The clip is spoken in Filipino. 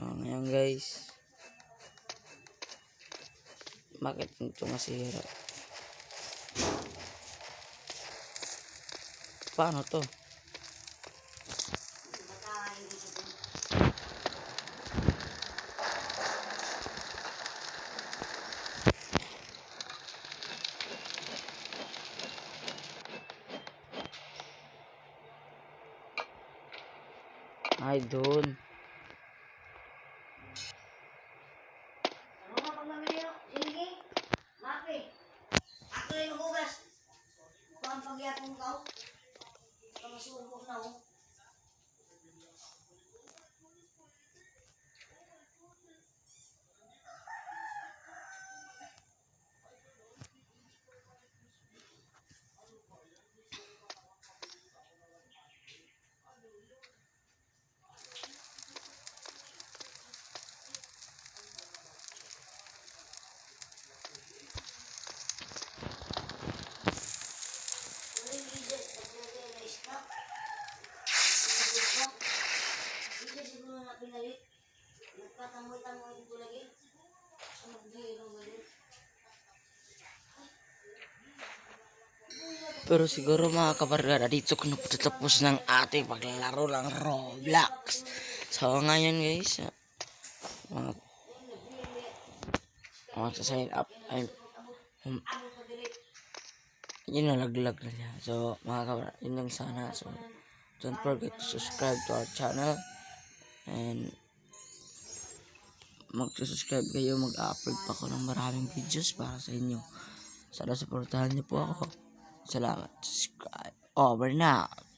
Ngayon guys, bakit ito masira? Paano to? Ay, doon. Pero siguro mga kabarkada, dito ko na po tatapos ng ating paglalaro ng Roblox. So ngayon guys, mga sign up ay yun na, laglag na niya. So mga kabarkada, yun lang sana. So don't forget to subscribe to our channel and mag-subscribe kayo. Mag-upload pa ako ng maraming videos para sa inyo. Sana supportahan niyo po ako. Salamat. Subscribe. Over now.